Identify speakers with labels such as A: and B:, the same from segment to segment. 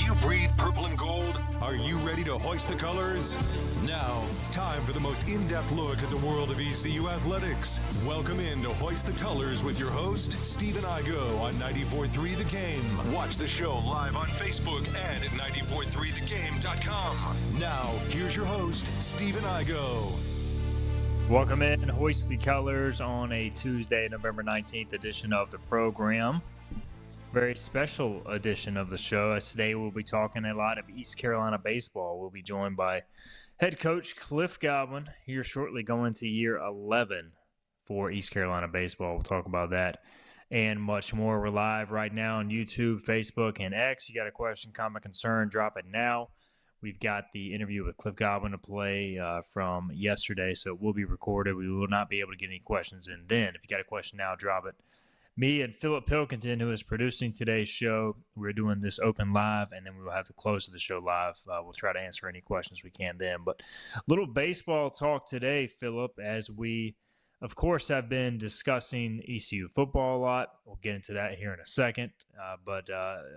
A: you breathe purple and gold? Are you ready to hoist the colors? Now, time for the most in-depth look at the world of ECU athletics. Welcome in to Hoist the Colors with your host, Stephen Igo on 94.3 The Game. Watch the show live on Facebook and at 943thegame.com. Now, here's your host, Stephen Igo.
B: Welcome in, Hoist the Colors on a Tuesday, November 19th edition of the program. Very special edition of the show, as today we'll be talking a lot of East Carolina baseball. We'll be joined by head coach Cliff Godwin here shortly, going to year 11 for East Carolina baseball. We'll talk about that and much more. We're live right now on YouTube, Facebook, and X. You got a question, comment, concern, drop it now. We've got the interview with Cliff Godwin to play from yesterday, so it will be recorded. We will not be able to get any questions in then. If you got a question now, drop it. Me and Philip Pilkington, who is producing today's show, we're doing this open live, and then we will have the close of the show live. We'll try to answer any questions we can then. But a little baseball talk today, Philip, as we, of course, have been discussing ECU football a lot. We'll get into that here in a second. But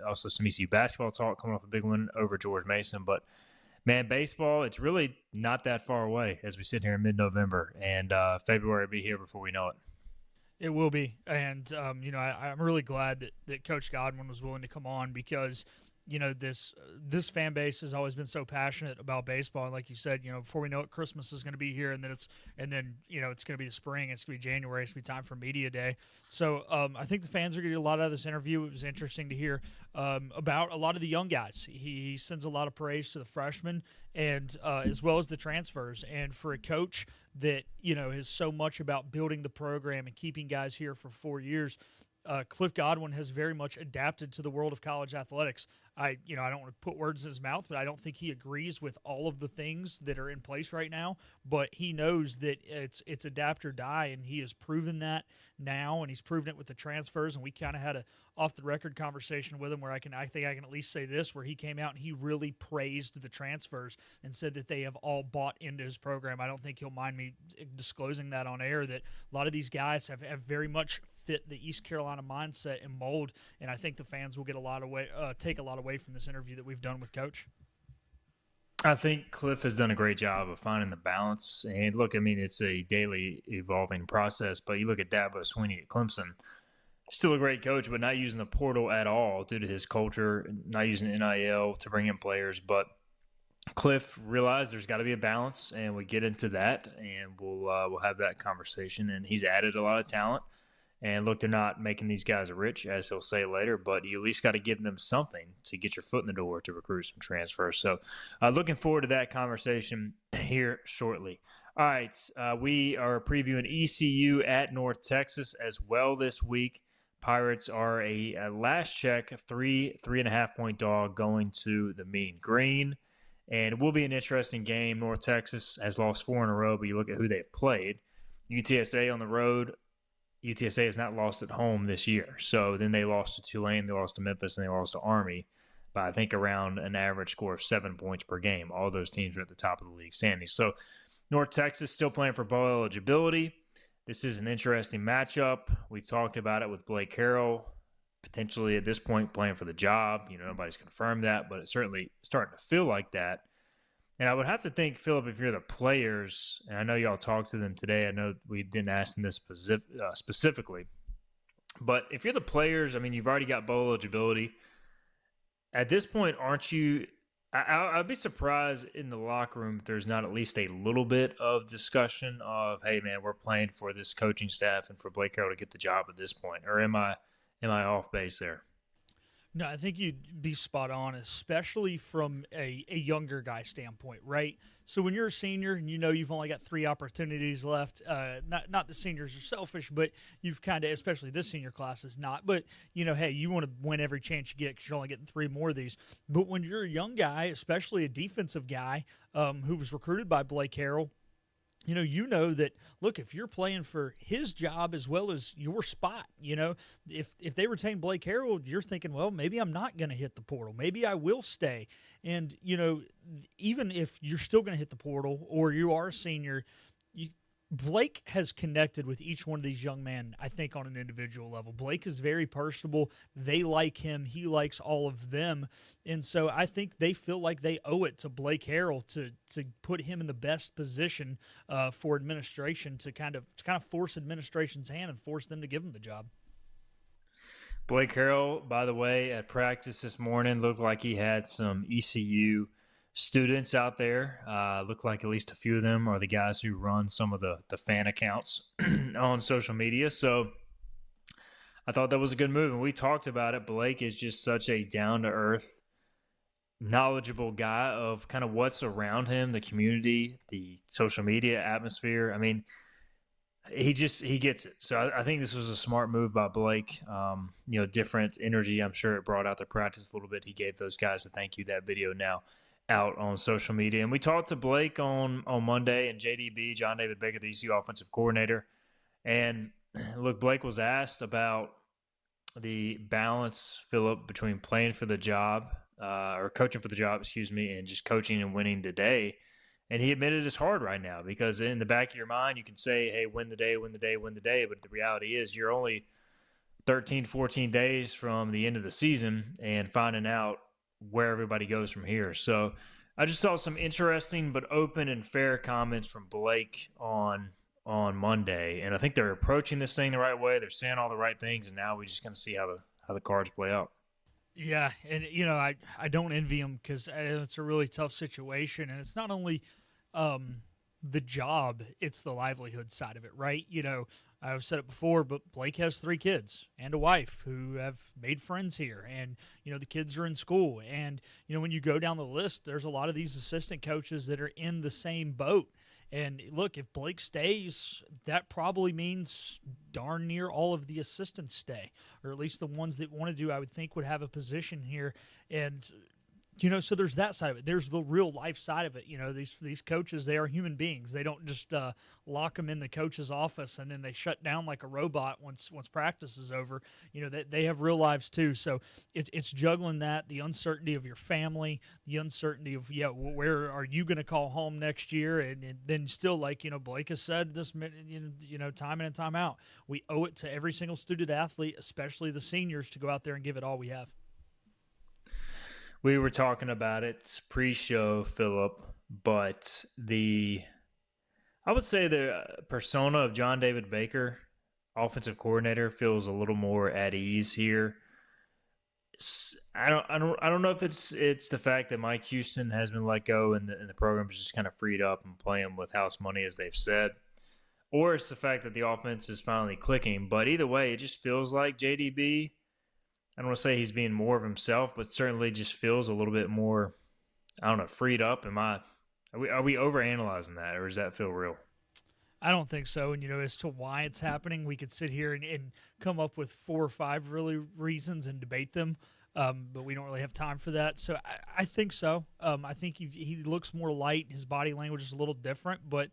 B: also some ECU basketball talk, coming off a big win over George Mason. But, man, baseball, it's really not that far away as we sit here in mid-November. And February will be here before we know it.
C: It will be, and I'm really glad that Coach Godwin was willing to come on because, this fan base has always been so passionate about baseball, and like you said, before we know it, Christmas is going to be here, and then it's going to be the spring, it's going to be January, it's going to be time for media day. So I think the fans are going to get a lot out of this interview. It was interesting to hear about a lot of the young guys. He sends a lot of praise to the freshmen and as well as the transfers, and for a coach that is so much about building the program and keeping guys here for 4 years. Cliff Godwin has very much adapted to the world of college athletics. I don't want to put words in his mouth, but I don't think he agrees with all of the things that are in place right now. But he knows that it's adapt or die, and he has proven that now, and he's proven it with the transfers. And we kind of had a off-the-record conversation with him where I think I can at least say this, where he came out and he really praised the transfers and said that they have all bought into his program. I don't think he'll mind me disclosing that on air, that a lot of these guys have very much fit the East Carolina mindset and mold, and I think the fans will get take a lot away from this interview that we've done with Coach.
B: I think Cliff has done a great job of finding the balance. And look, I mean, it's a daily evolving process, but you look at Dabo Swinney at Clemson, still a great coach, but not using the portal at all due to his culture, not using NIL to bring in players. But Cliff realized there's got to be a balance, and we get into that, and we'll have that conversation. And he's added a lot of talent. And look, they're not making these guys rich, as he'll say later, but you at least got to give them something to get your foot in the door to recruit some transfers. So looking forward to that conversation here shortly. All right, we are previewing ECU at North Texas as well this week. Pirates are a last check 3.5 point dog going to the Mean Green. And it will be an interesting game. North Texas has lost 4 in a row, but you look at who they've played. UTSA on the road. UTSA has not lost at home this year. So then they lost to Tulane, they lost to Memphis, and they lost to Army by, I think, around an average score of 7 points per game. All those teams are at the top of the league standings. So North Texas still playing for bowl eligibility. This is an interesting matchup. We've talked about it with Blake Harrell, potentially at this point playing for the job. Nobody's confirmed that, but it's certainly starting to feel like that. And I would have to think, Philip, if you're the players, and I know y'all talked to them today. I know we didn't ask them this specifically. But if you're the players, I mean, you've already got bowl eligibility. At this point, aren't you – I'd be surprised in the locker room if there's not at least a little bit of discussion of, hey, man, we're playing for this coaching staff and for Blake Harrell to get the job at this point. Or am I off base there?
C: No, I think you'd be spot on, especially from a younger guy standpoint, right? So when you're a senior and you've only got 3 opportunities left, not the seniors are selfish, but you've kind of, especially this senior class is not, but, hey, you want to win every chance you get because you're only getting 3 more of these. But when you're a young guy, especially a defensive guy who was recruited by Blake Harrell, you know that, look, if you're playing for his job as well as your spot, if they retain Blake Harrell, you're thinking, well, maybe I'm not going to hit the portal. Maybe I will stay. And, even if you're still going to hit the portal or you are a senior, Blake has connected with each one of these young men, I think, on an individual level. Blake is very personable. They like him. He likes all of them. And so I think they feel like they owe it to Blake Harrell to put him in the best position for administration to kind of force administration's hand and force them to give him the job.
B: Blake Harrell, by the way, at practice this morning looked like he had some ECU students out there. Look like at least a few of them are the guys who run some of the fan accounts on social media. So I thought that was a good move. And we talked about it. Blake is just such a down-to-earth, knowledgeable guy of kind of what's around him, the community, the social media atmosphere. I mean, he gets it. So I think this was a smart move by Blake. Different energy. I'm sure it brought out the practice a little bit. He gave those guys a thank you. That video now out on social media. And we talked to Blake on Monday, and JDB, John David Baker, the ECU offensive coordinator. And look, Blake was asked about the balance, Philip, between playing for the job or coaching for the job, and just coaching and winning the day. And he admitted it's hard right now because in the back of your mind, you can say, hey, win the day, win the day, win the day. But the reality is you're only 13, 14 days from the end of the season and finding out where everybody goes from here. So I just saw some interesting but open and fair comments from Blake on Monday, and I think they're approaching this thing the right way. They're saying all the right things, and now we just kind of see how the cards play out.
C: Yeah, and I don't envy him because it's a really tough situation, and it's not only the job, it's the livelihood side of it, right? I've said it before, but Blake has 3 kids and a wife who have made friends here. And, the kids are in school. And, when you go down the list, there's a lot of these assistant coaches that are in the same boat. And look, if Blake stays, that probably means darn near all of the assistants stay, or at least the ones that want to do, I would think, would have a position here. And so there's that side of it. There's the real life side of it. These coaches, they are human beings. They don't just lock them in the coach's office and then they shut down like a robot once practice is over. They have real lives too. So it's juggling that, the uncertainty of your family, the uncertainty of, where are you going to call home next year? And then still, like, Blake has said this, time in and time out, we owe it to every single student athlete, especially the seniors, to go out there and give it all we have.
B: We were talking about it pre-show, Philip, but I would say the persona of John David Baker, offensive coordinator, feels a little more at ease here. I don't know if it's the fact that Mike Houston has been let go and the program is just kind of freed up and playing with house money, as they've said, or it's the fact that the offense is finally clicking. But either way, it just feels like JDB, I don't want to say he's being more of himself, but certainly just feels a little bit more, freed up. Are we overanalyzing that, or does that feel real?
C: I don't think so. And, as to why it's happening, we could sit here and come up with 4 or 5 really reasons and debate them, but we don't really have time for that. So I think so. I think he looks more light. His body language is a little different, but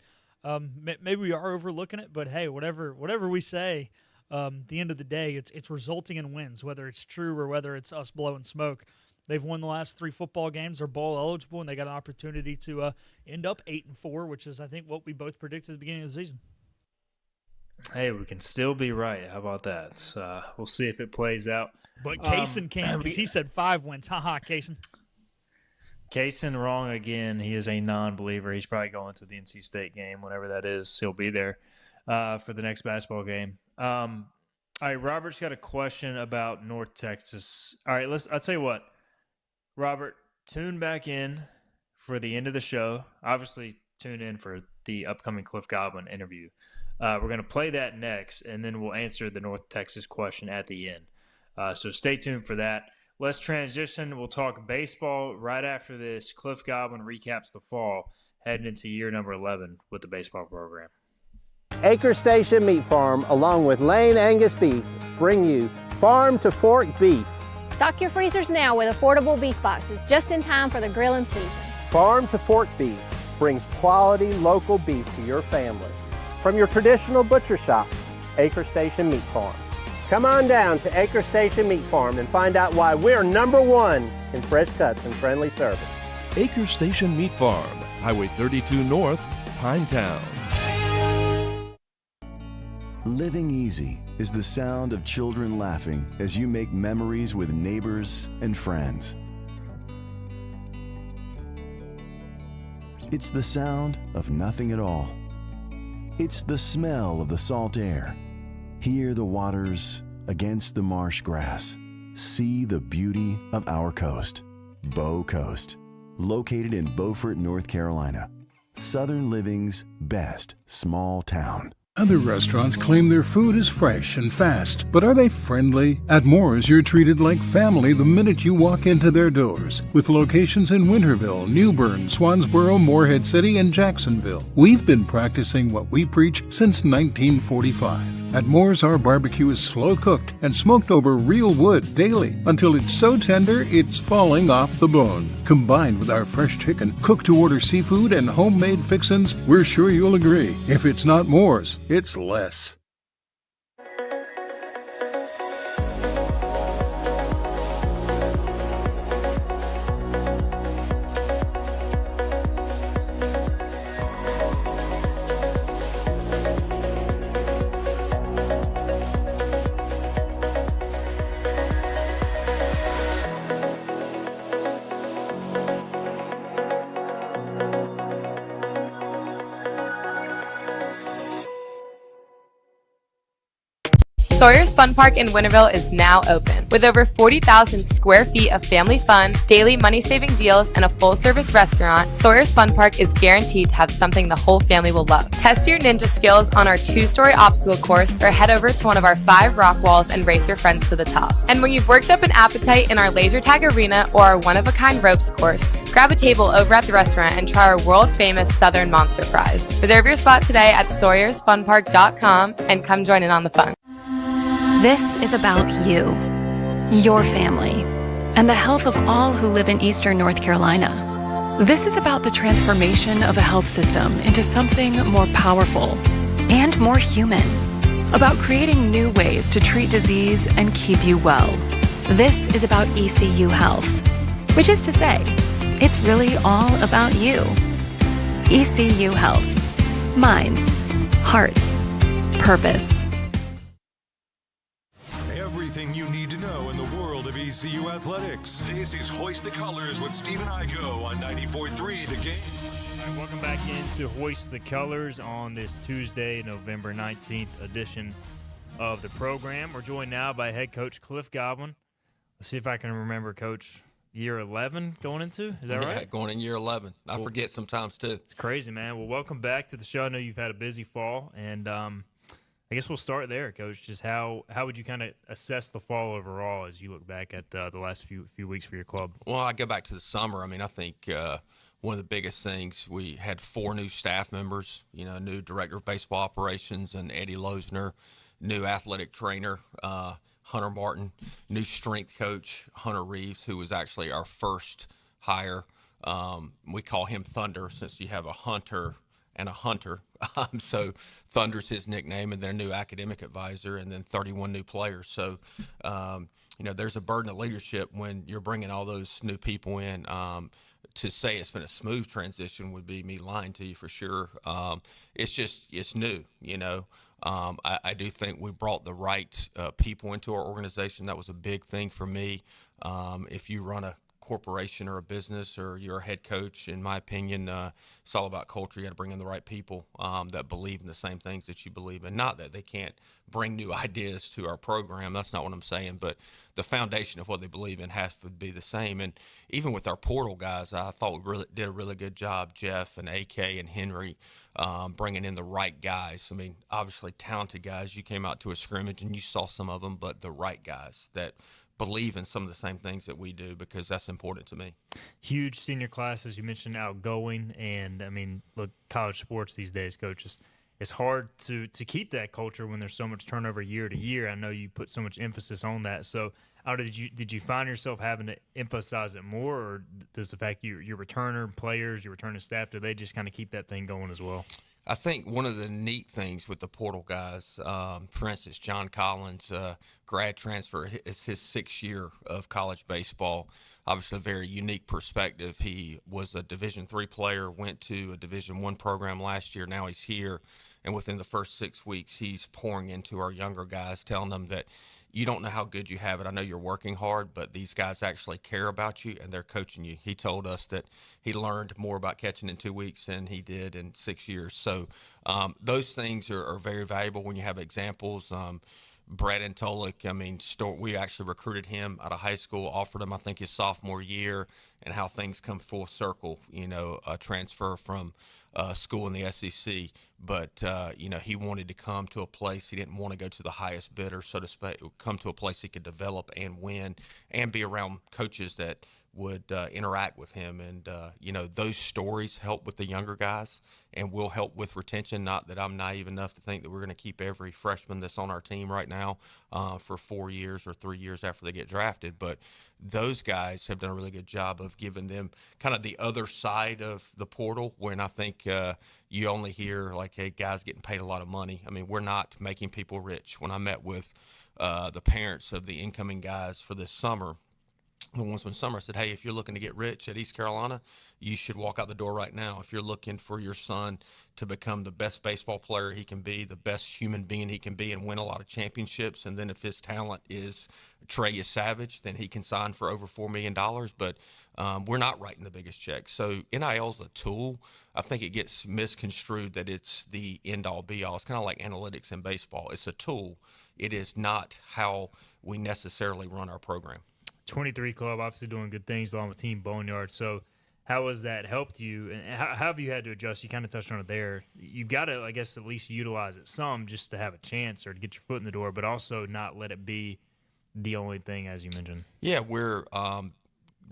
C: maybe we are overlooking it. But, hey, whatever we say, at the end of the day, it's resulting in wins, whether it's true or whether it's us blowing smoke. They've won the last 3 football games. They're bowl eligible, and they got an opportunity to end up 8-4, which is, I think, what we both predicted at the beginning of the season.
B: Hey, we can still be right. How about that? We'll see if it plays out.
C: But Kaysen can, because he said 5 wins. Ha-ha, Kaysen.
B: Kaysen wrong again. He is a non-believer. He's probably going to the NC State game, whenever that is. He'll be there for the next basketball game. All right, Robert's got a question about North Texas. All right, I'll tell you what. Robert, tune back in for the end of the show. Obviously, tune in for the upcoming Cliff Godwin interview. We're going to play that next, and then we'll answer the North Texas question at the end. So stay tuned for that. Let's transition. We'll talk baseball right after this. Cliff Godwin recaps the fall, heading into year number 11 with the baseball program.
D: Acre Station Meat Farm, along with Lane Angus Beef, bring you Farm to Fork Beef.
E: Stock your freezers now with affordable beef boxes, just in time for the grilling season.
D: Farm to Fork Beef brings quality local beef to your family. From your traditional butcher shop, Acre Station Meat Farm. Come on down to Acre Station Meat Farm and find out why we're #1 in fresh cuts and friendly service.
F: Acre Station Meat Farm, Highway 32 North, Pinetown. Living easy is the sound of children laughing as you make memories with neighbors and friends. It's the sound of nothing at all. It's the smell of the salt air. Hear the waters against the marsh grass. See the beauty of our coast, Bow Coast, located in Beaufort, North Carolina. Southern Living's best small town.
G: Other restaurants claim their food is fresh and fast, but are they friendly? At Moore's, you're treated like family the minute you walk into their doors. With locations in Winterville, New Bern, Swansboro, Morehead City, and Jacksonville. We've been practicing what we preach since 1945. At Moore's, our barbecue is slow cooked and smoked over real wood daily until it's so tender it's falling off the bone. Combined with our fresh chicken, cooked to order seafood, and homemade fixins, we're sure you'll agree. If it's not Moore's, it's less.
H: Sawyer's Fun Park in Winterville is now open. With over 40,000 square feet of family fun, daily money-saving deals, and a full-service restaurant, Sawyer's Fun Park is guaranteed to have something the whole family will love. Test your ninja skills on our 2-story obstacle course or head over to one of our 5 rock walls and race your friends to the top. And when you've worked up an appetite in our laser tag arena or our one-of-a-kind ropes course, grab a table over at the restaurant and try our world-famous Southern Monster Fries. Reserve your spot today at SawyersFunPark.com and come join in on the fun.
I: This is about you, your family, and the health of all who live in Eastern North Carolina. This is about the transformation of a health system into something more powerful and more human, about creating new ways to treat disease and keep you well. This is about ECU Health, which is to say, it's really all about you. ECU Health. Minds, hearts, purpose.
A: Everything you need to know in the world of ECU athletics. This is Hoist the Colors with Stephen Igo on 94.3 The Game.
B: All right, welcome back into Hoist the Colors on this Tuesday, November 19th edition of the program. We're joined now by head coach Cliff Godwin. Let's see if I can remember, Coach, year 11 going into? Is that right?
J: Going in year 11. I forget sometimes, too.
B: It's crazy, man. Well, welcome back to the show. I know you've had a busy fall, and I guess we'll start there, Coach. Just how would you kind of assess the fall overall as you look back at the last few weeks for your club?
J: Well, I go back to the summer. I mean, I think one of the biggest things, we had 4 new staff members, new director of baseball operations and Eddie Losner, new athletic trainer, Hunter Martin, new strength coach, Hunter Reeves, who was actually our first hire. We call him Thunder since you have a hunter and a hunter. So Thunder's his nickname, and then a new academic advisor, and then 31 new players. So, there's a burden of leadership when you're bringing all those new people in. To say it's been a smooth transition would be me lying to you for sure. It's new, I do think we brought the right people into our organization. That was a big thing for me. If you run a corporation or a business or you're a head coach, in my opinion, it's all about culture. You got to bring in the right people that believe in the same things that you believe in. Not that they can't bring new ideas to our program. That's not what I'm saying. But the foundation of what they believe in has to be the same. And even with our portal guys, I thought we really did a really good job, Jeff and AK and Henry, bringing in the right guys. I mean, obviously talented guys. You came out to a scrimmage and you saw some of them, but the right guys that believe in some of the same things that we do, because that's important to me.
B: Huge senior class, as you mentioned, outgoing, and I mean, look, college sports these days, coaches, it's hard to keep that culture when there's so much turnover year to year. I know you put so much emphasis on that. So, did you find yourself having to emphasize it more, or does the fact your returner players, your returning staff, do they just kind of keep that thing going as well?
J: I think one of the neat things with the portal guys, for instance, John Collins, grad transfer, it's his 6th year of college baseball. Obviously, a very unique perspective. He was a Division III player, went to a Division I program last year. Now he's here, and within the first 6 weeks, he's pouring into our younger guys, telling them that you don't know how good you have it. I know you're working hard, but these guys actually care about you, and they're coaching you. He told us that he learned more about catching in 2 weeks than he did in 6 years. So those things are very valuable when you have examples. Brad Tolik, we actually recruited him out of high school, offered him, I think, his sophomore year, and how things come full circle, a transfer from school in the SEC. But, he wanted to come to a place. He didn't want to go to the highest bidder, so to speak, come to a place he could develop and win and be around coaches that would interact with him. And, those stories help with the younger guys and will help with retention. Not that I'm naive enough to think that we're going to keep every freshman that's on our team right now for 4 years or 3 years after they get drafted. But those guys have done a really good job of giving them kind of the other side of the portal, when I think you only hear like, hey, guys getting paid a lot of money. We're not making people rich. When I met with the parents of the incoming guys for this summer, the ones from summer, said, hey, if you're looking to get rich at East Carolina, you should walk out the door right now. If you're looking for your son to become the best baseball player he can be, the best human being he can be, and win a lot of championships, and then if his talent is Trey Savage, then he can sign for over $4 million. But we're not writing the biggest checks. So NIL is a tool. I think it gets misconstrued that it's the end-all, be-all. It's kind of like analytics in baseball. It's a tool. It is not how we necessarily run our program.
B: 23 club, obviously doing good things along with Team Boneyard. So how has that helped you, and how have you had to adjust? You kind of touched on it there. You've got to, I guess, at least utilize it some just to have a chance or to get your foot in the door, but also not let it be the only thing, as you mentioned.
J: Yeah, we're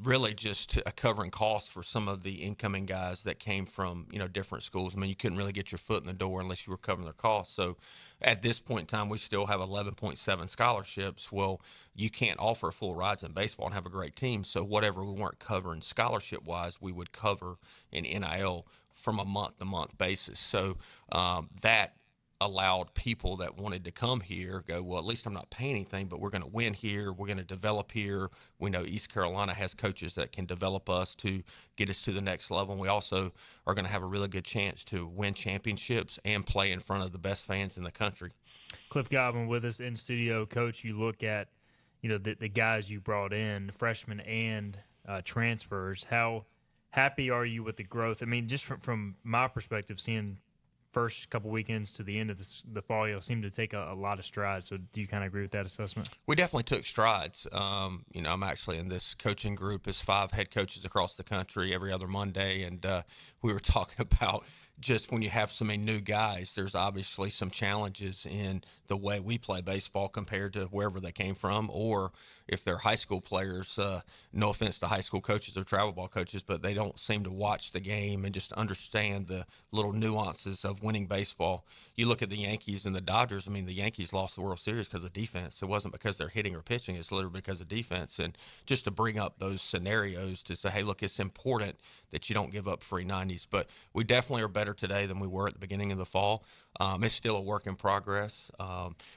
J: really just covering costs for some of the incoming guys that came from, different schools. You couldn't really get your foot in the door unless you were covering their costs. So at this point in time, we still have 11.7 scholarships. Well, you can't offer full rides in baseball and have a great team. So whatever we weren't covering scholarship-wise, we would cover in NIL from a month-to-month basis. So that allowed people that wanted to come here go, well, at least I'm not paying anything, but we're going to win here. We're going to develop here. We know East Carolina has coaches that can develop us to get us to the next level. And we also are going to have a really good chance to win championships and play in front of the best fans in the country.
B: Cliff Godwin with us in studio. Coach, you look at, the guys you brought in, freshmen and transfers. How happy are you with the growth? Just from my perspective, seeing first couple weekends to the end of the fall, you'll seem to take a lot of strides. So do you kind of agree with that assessment?
J: We definitely took strides. I'm actually in this coaching group as 5 head coaches across the country every other Monday, and we were talking about just when you have so many new guys, there's obviously some challenges in the way we play baseball compared to wherever they came from, or if they're high school players, no offense to high school coaches or travel ball coaches, but they don't seem to watch the game and just understand the little nuances of winning baseball. You look at the Yankees and the Dodgers. The Yankees lost the World Series because of defense. It wasn't because they're hitting or pitching. It's literally because of defense. And just to bring up those scenarios to say, hey, look, it's important that you don't give up free 90s. But we definitely are better today than we were at the beginning of the fall. It's still a work in progress,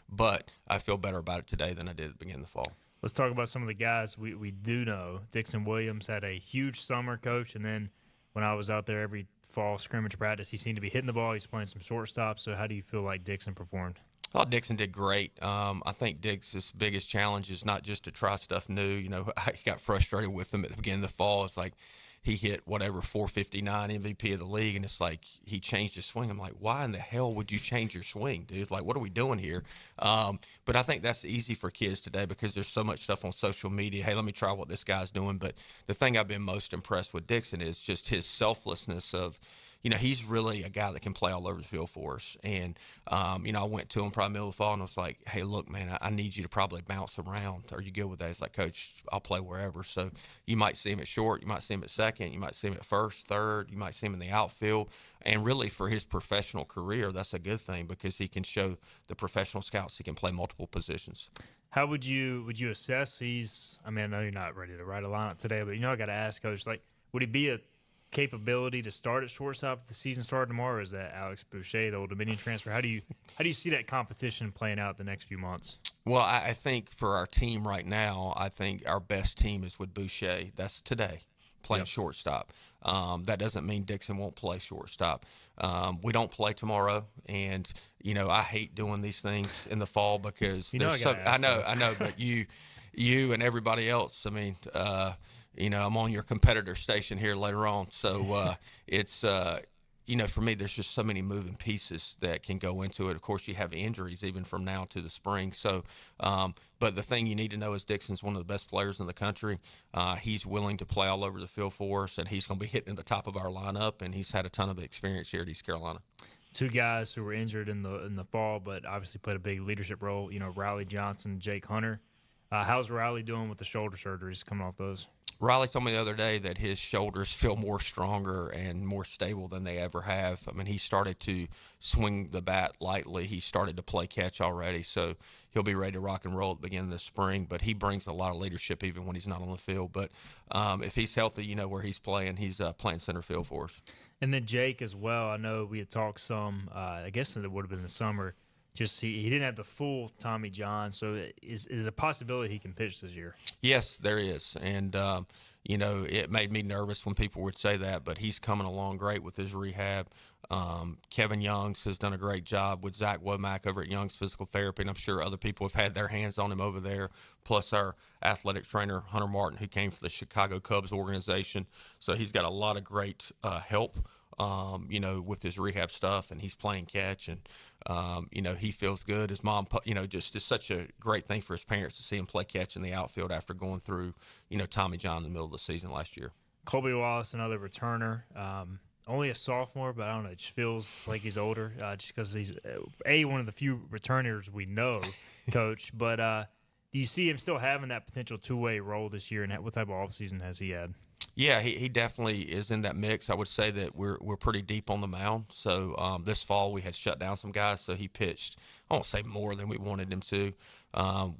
J: but I feel better about it today than I did at the beginning of the fall.
B: Let's talk about some of the guys we do know. Dixon Williams had a huge summer, Coach, and then when I was out there every fall scrimmage practice, he seemed to be hitting the ball. He's playing some shortstop. So how do you feel like Dixon performed?
J: I thought Dixon did great. I think Dix's biggest challenge is not just to try stuff new. I got frustrated with him at the beginning of the fall. It's like he hit 459 MVP of the league, and it's like he changed his swing. I'm like, why in the hell would you change your swing, dude? Like, what are we doing here? But I think that's easy for kids today because there's so much stuff on social media. Hey, let me try what this guy's doing. But the thing I've been most impressed with Dixon is just his selflessness of, he's really a guy that can play all over the field for us. And, I went to him probably middle of the fall and I was like, hey, look, man, I need you to probably bounce around. Are you good with that? He's like, Coach, I'll play wherever. So you might see him at short. You might see him at second. You might see him at first, third. You might see him in the outfield. And really for his professional career, that's a good thing because he can show the professional scouts he can play multiple positions.
B: How would you assess I know you're not ready to write a lineup today, but I got to ask, Coach, like, would he be a capability to start at shortstop if the season started tomorrow? Or is that Alex Boucher, the Old Dominion transfer? How do you see that competition playing out the next few months?
J: Well, I think for our team right now, I think our best team is with Boucher. That's today, playing shortstop. That doesn't mean Dixon won't play shortstop. We don't play tomorrow, and I hate doing these things in the fall because I know, but you and everybody else. I mean, I'm on your competitor station here later on, so it's. For me, there's just so many moving pieces that can go into it. Of course, you have injuries even from now to the spring. So, but the thing you need to know is Dixon's one of the best players in the country. He's willing to play all over the field for us, and he's going to be hitting the top of our lineup, and he's had a ton of experience here at East Carolina.
B: Two guys who were injured in the fall, but obviously played a big leadership role. Riley Johnson, Jake Hunter. How's Riley doing with the shoulder surgeries coming off those?
J: Riley told me the other day that his shoulders feel more stronger and more stable than they ever have. I mean, he started to swing the bat lightly. He started to play catch already, so he'll be ready to rock and roll at the beginning of the spring. But he brings a lot of leadership even when he's not on the field. But if he's healthy, where he's playing. He's playing center field for us.
B: And then Jake as well. I know we had talked some, I guess it would have been the summer. Just he didn't have the full Tommy John, so is a possibility he can pitch this year?
J: Yes, there is, and it made me nervous when people would say that, but he's coming along great with his rehab. Kevin Youngs has done a great job with Zach Womack over at Young's Physical Therapy, and I'm sure other people have had their hands on him over there, plus our athletic trainer, Hunter Martin, who came from the Chicago Cubs organization. So he's got a lot of great help. With his rehab stuff, and he's playing catch, and he feels good. His mom, just is such a great thing for his parents to see him play catch in the outfield after going through, Tommy John in the middle of the season last year.
B: Colby Wallace, another returner, only a sophomore, but I don't know, it just feels like he's older, just because he's one of the few returners we know, Coach. But do you see him still having that potential two-way role this year, and what type of offseason has he had?
J: Yeah, he definitely is in that mix. I would say that we're pretty deep on the mound. So this fall we had shut down some guys, so he pitched, I won't say more than we wanted him to.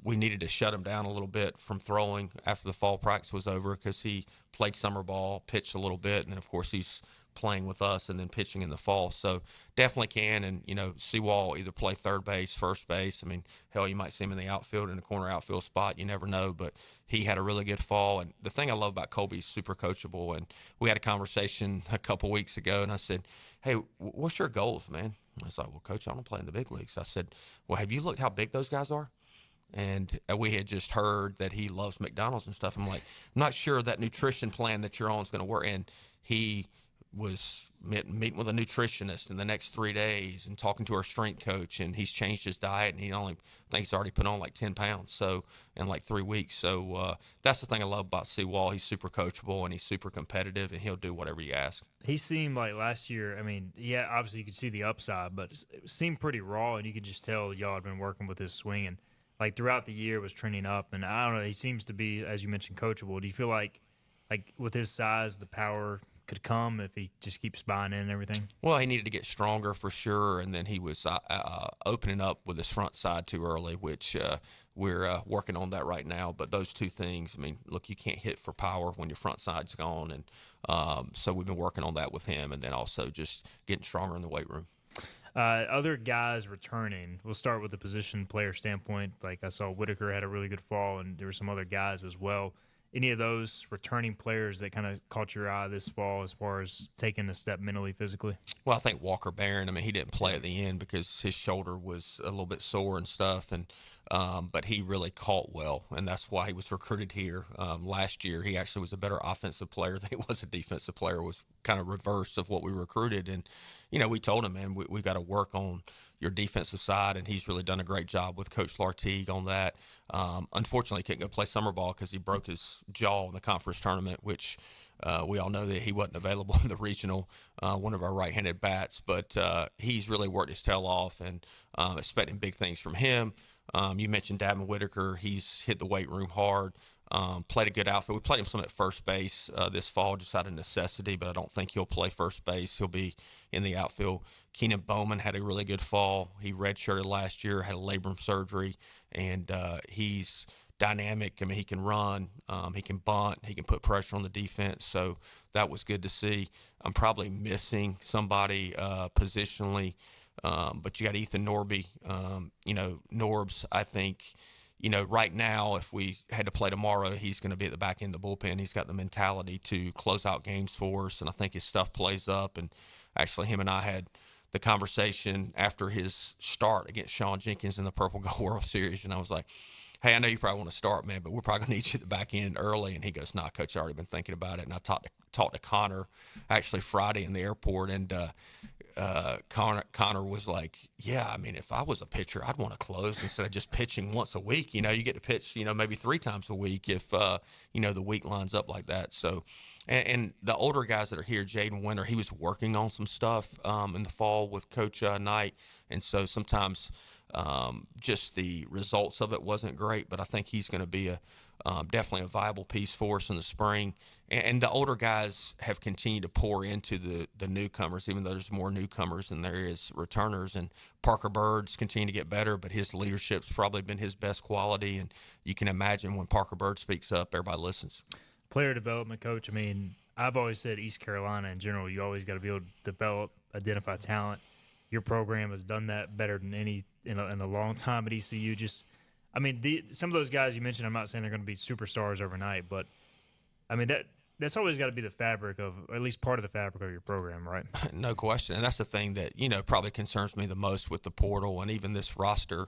J: We needed to shut him down a little bit from throwing after the fall practice was over because he played summer ball, pitched a little bit, and then, of course, he's playing with us and then pitching in the fall. So definitely can. And, Seawall either play third base, first base. I mean, hell, you might see him in the outfield, in a corner outfield spot. You never know. But he had a really good fall. And the thing I love about Colby, he's super coachable. And we had a conversation a couple weeks ago, and I said, hey, what's your goals, man? I was like, well, Coach, I want to play in the big leagues. I said, well, have you looked how big those guys are? And we had just heard that he loves McDonald's and stuff. I'm like, I'm not sure that nutrition plan that you're on is going to work. And he was meeting with a nutritionist in the next 3 days and talking to our strength coach, and he's changed his diet, and I think he's already put on like 10 pounds so in like 3 weeks. So that's the thing I love about Seawall. He's super coachable and he's super competitive, and he'll do whatever you ask.
B: He seemed like last year, I mean, yeah, obviously you could see the upside, but it seemed pretty raw, and you could just tell y'all had been working with his swing, and like throughout the year it was trending up. And I don't know, he seems to be, as you mentioned, coachable. Do you feel like with his size, the power could come if he just keeps buying in and everything?
J: Well, he needed to get stronger for sure, and then he was opening up with his front side too early, which we're working on that right now. But those two things, I mean, look, you can't hit for power when your front side's gone, and so we've been working on that with him, and then also just getting stronger in the weight room.
B: Other guys returning, we'll start with the position player standpoint. Like I saw Whitaker had a really good fall, and there were some other guys as well. Any of those returning players that kind of caught your eye this fall as far as taking a step mentally, physically?
J: Well, I think Walker Barron, I mean, he didn't play at the end because his shoulder was a little bit sore and stuff, and but he really caught well, and that's why he was recruited here. Last year, he actually was a better offensive player than he was a defensive player. It was kind of reverse of what we recruited, and, we told him, man, we've got to work on your defensive side, and he's really done a great job with Coach Lartigue on that. Unfortunately, he couldn't go play summer ball because he broke his jaw in the conference tournament, which we all know that he wasn't available in the regional, one of our right-handed bats. But he's really worked his tail off, and expecting big things from him. You mentioned Davin Whitaker. He's hit the weight room hard. Played a good outfield. We played him some at first base this fall just out of necessity, but I don't think he'll play first base. He'll be in the outfield. Keenan Bowman had a really good fall. He redshirted last year, had a labrum surgery, and he's dynamic. I mean, he can run, he can bunt, he can put pressure on the defense. So that was good to see. I'm probably missing somebody positionally, but you got Ethan Norby. Norbs, I think, right now, if we had to play tomorrow, he's going to be at the back end of the bullpen. He's got the mentality to close out games for us, and I think his stuff plays up. And actually, him and I had the conversation after his start against Sean Jenkins in the Purple Gold World Series, and I was like, hey, I know you probably want to start, man, but we're probably going to need you at the back end early. And he goes, nah, Coach, I've already been thinking about it. And I talked to Connor actually Friday in the airport, and Connor was like, yeah, I mean, if I was a pitcher, I'd want to close instead of just pitching once a week. You get to pitch, maybe 3 times a week if, the week lines up like that. So, and the older guys that are here, Jaden Winter, he was working on some stuff in the fall with Coach Knight. And so sometimes just the results of it wasn't great, but I think he's going to be definitely a viable piece for us in the spring. And the older guys have continued to pour into the newcomers, even though there's more newcomers than there is returners. And Parker Bird's continued to get better, but his leadership's probably been his best quality. And you can imagine when Parker Bird speaks up, everybody listens.
B: Player development coach, I mean, I've always said East Carolina in general, you always got to be able to develop, identify talent. Your program has done that better than any in a long time at ECU. Some of those guys you mentioned, I'm not saying they're going to be superstars overnight, but I mean that's always got to be the fabric of, or at least part of the fabric of your program, right?
J: No question, and that's the thing that probably concerns me the most with the portal and even this roster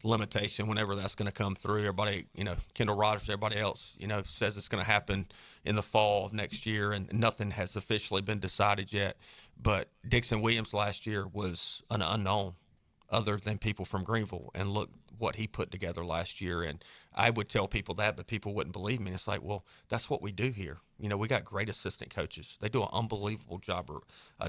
J: limitation. Whenever that's going to come through, everybody, Kendall Rogers, everybody else, says it's going to happen in the fall of next year, and nothing has officially been decided yet. But Dixon Williams last year was an unknown other than people from Greenville, and look what he put together last year. And I would tell people that, but people wouldn't believe me. And it's like, well, that's what we do here. We got great assistant coaches. They do an unbelievable job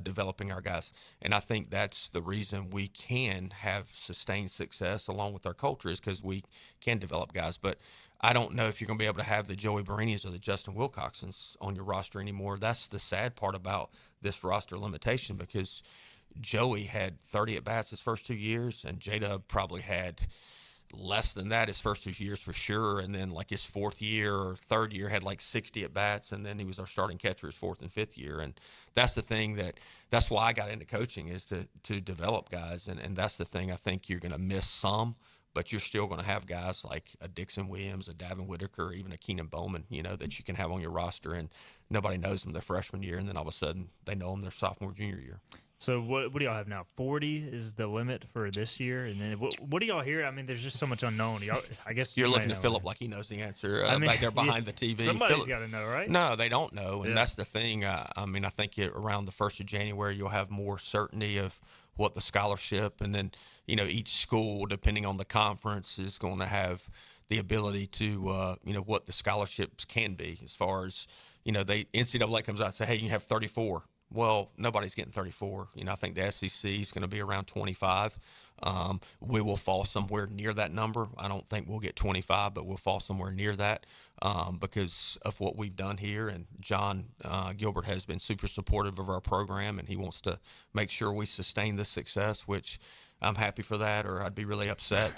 J: developing our guys. And I think that's the reason we can have sustained success along with our culture, is because we can develop guys. But I don't know if you're going to be able to have the Joey Barinis or the Justin Wilcoxons on your roster anymore. That's the sad part about this roster limitation, because Joey had 30 at-bats his first 2 years, and J-Dub probably had less than that his first 2 years for sure. And then like his 4th year or 3rd year had like 60 at-bats, and then he was our starting catcher his 4th and 5th year. And that's the thing that's why I got into coaching, is to develop guys. And that's the thing I think you're going to miss some, but you're still going to have guys like a Dixon Williams, a Davin Whitaker, or even a Keenan Bowman, that you can have on your roster, and nobody knows them their freshman year, and then all of a sudden they know them their sophomore, junior year.
B: So what do y'all have now? 40 is the limit for this year, and then what do y'all hear? I mean, there's just so much unknown. I guess
J: you're looking at Philip like he knows the answer back there behind the TV.
B: Somebody's got to know, right?
J: No, they don't know, and that's the thing. I think around the 1st of January you'll have more certainty of what the scholarship, and then each school, depending on the conference, is going to have the ability to what the scholarships can be, as far as NCAA comes out and say, hey, you have 34. Well, nobody's getting 34. I think the SEC is going to be around 25. We will fall somewhere near that number. I don't think we'll get 25, but we'll fall somewhere near that because of what we've done here. And John Gilbert has been super supportive of our program, and he wants to make sure we sustain this success, which I'm happy for that, or I'd be really upset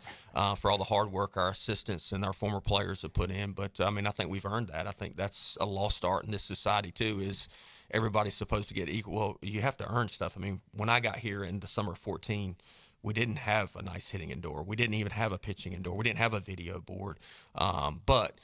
J: for all the hard work our assistants and our former players have put in. But, I think we've earned that. I think that's a lost art in this society, too, is everybody's supposed to get equal. Well, you have to earn stuff. When I got here in the summer of 2014, we didn't have a nice hitting indoor. We didn't even have a pitching indoor. We didn't have a video board. But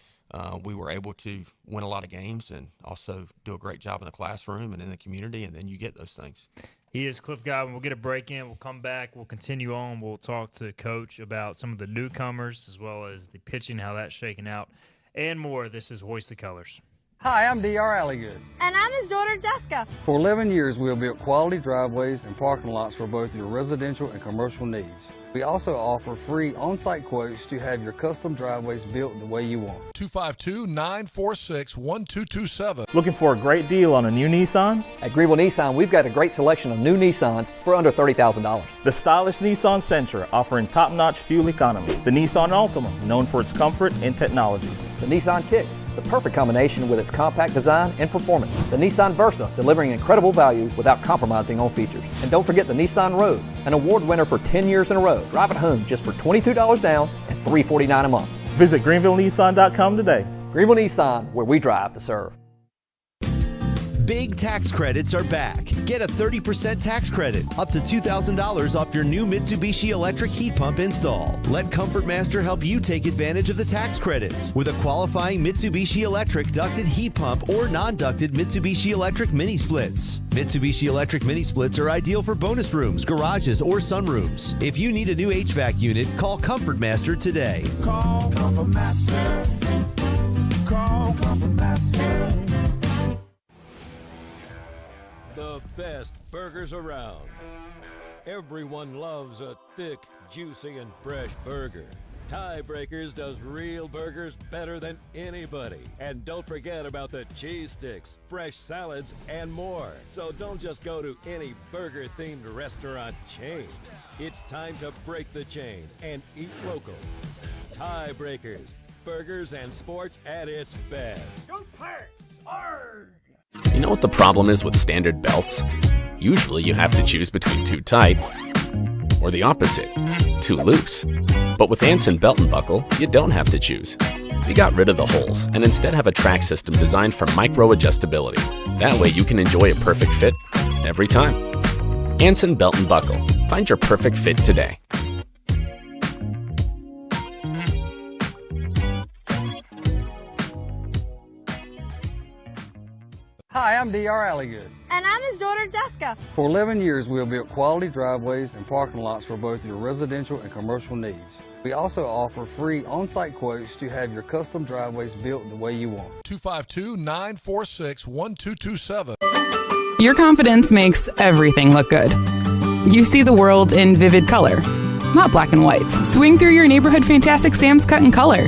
J: we were able to win a lot of games and also do a great job in the classroom and in the community, and then you get those things.
B: He is Cliff Godwin. We'll get a break in. We'll come back. We'll continue on. We'll talk to Coach about some of the newcomers as well as the pitching, how that's shaking out, and more. This is Hoist the Colors.
K: Hi, I'm D.R. Alligood.
L: And I'm his daughter, Jessica.
K: For 11 years, we have built quality driveways and parking lots for both your residential and commercial needs. We also offer free on-site quotes to have your custom driveways built the way you want.
M: 252-946-1227.
N: Looking for a great deal on a new Nissan?
O: At Greenville Nissan, we've got a great selection of new Nissans for under $30,000.
N: The stylish Nissan Sentra, offering top-notch fuel economy. The Nissan Altima, known for its comfort and technology.
O: The Nissan Kicks, the perfect combination with its compact design and performance. The Nissan Versa, delivering incredible value without compromising on features. And don't forget the Nissan Rogue, an award winner for 10 years in a row. Drive it home just for $22 down and $349 a month.
N: Visit GreenvilleNissan.com today.
O: Greenville Nissan, where we drive to serve.
M: Big tax credits are back. Get a 30% tax credit, up to $2,000 off your new Mitsubishi electric heat pump install. Let Comfort Master help you take advantage of the tax credits with a qualifying Mitsubishi electric ducted heat pump or non-ducted Mitsubishi electric mini splits. Mitsubishi electric mini splits are ideal for bonus rooms, garages, or sunrooms. If you need a new HVAC unit, call Comfort Master today.
P: Call Comfort Master. Call Comfort Master.
Q: The best burgers around. Everyone loves a thick, juicy, and fresh burger. Tiebreakers does real burgers better than anybody. And don't forget about the cheese sticks, fresh salads, and more. So don't just go to any burger-themed restaurant chain. It's time to break the chain and eat local. Tiebreakers, burgers and sports at its best.
P: Go Pirates! Arrgh!
R: You know what the problem is with standard belts? Usually you have to choose between too tight or the opposite, too loose. But with Anson Belt & Buckle, you don't have to choose. We got rid of the holes and instead have a track system designed for micro-adjustability. That way you can enjoy a perfect fit every time. Anson Belt & Buckle. Find your perfect fit today.
K: Hi, I'm D.R. Alligood.
L: And I'm his daughter, Jessica.
K: For 11 years, we have built quality driveways and parking lots for both your residential and commercial needs. We also offer free on-site quotes to have your custom driveways built the way you want.
G: 252-946-1227.
S: Your confidence makes everything look good. You see the world in vivid color, not black and white. Swing through your neighborhood Fantastic Sam's Cut in Color.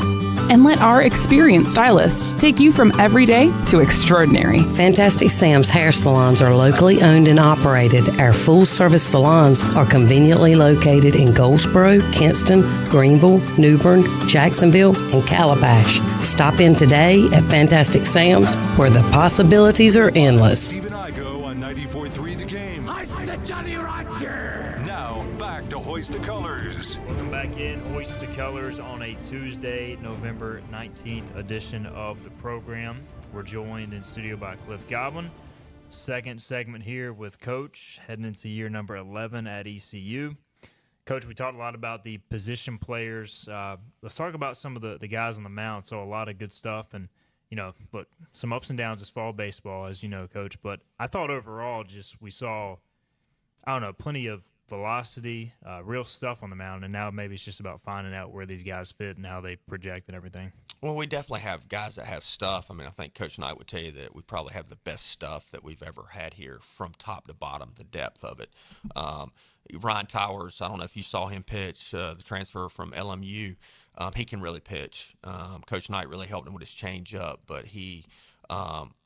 S: And let our experienced stylists take you from everyday to extraordinary.
T: Fantastic Sam's hair salons are locally owned and operated. Our full-service salons are conveniently located in Goldsboro, Kinston, Greenville, New Bern, Jacksonville, and Calabash. Stop in today at Fantastic Sam's, where the possibilities are endless.
A: Steve and I go on 94.3 The Game.
P: Hoist the Johnny Roger!
A: Now, back to Hoist the Colors.
B: Welcome back in. Hoist the Colors on a Tuesday, November 19th edition of the program. We're joined in studio by Cliff Godwin. Second segment here with Coach, heading into year number 11 at ECU. Coach, we talked a lot about the position players. Let's talk about some of the guys on the mound. So a lot of good stuff. And, you know, look, some ups and downs as fall baseball, as you know, Coach. But I thought overall just we saw, I don't know, plenty of velocity, real stuff on the mound, and now maybe it's just about finding out where these guys fit and how they project and everything.
J: Well, we definitely have guys that have stuff. I mean, I think Coach Knight would tell you that we probably have the best stuff that we've ever had here from top to bottom, the depth of it. Ryan Towers, I don't know if you saw him pitch, the transfer from LMU. He can really pitch. Coach Knight really helped him with his changeup, but he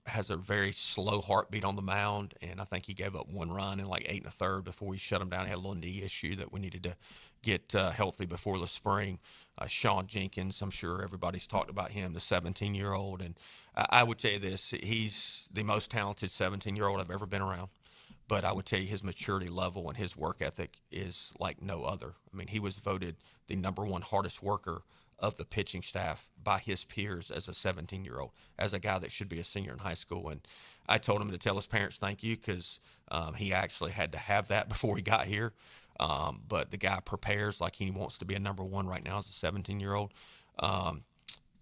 J: has a very slow heartbeat on the mound, and I think he gave up one run in like 8 1/3 before we shut him down. He had a little knee issue that we needed to get healthy before the spring. Sean Jenkins, I'm sure everybody's talked about him, the 17-year-old, and I would tell you this, he's the most talented 17-year-old I've ever been around. But I would tell you his maturity level and his work ethic is like no other. I mean, he was voted the #1 hardest worker of the pitching staff by his peers as a 17-year-old, as a guy that should be a senior in high school. And I told him to tell his parents thank you because he actually had to have that before he got here. But the guy prepares like he wants to be a #1 right now as a 17-year-old.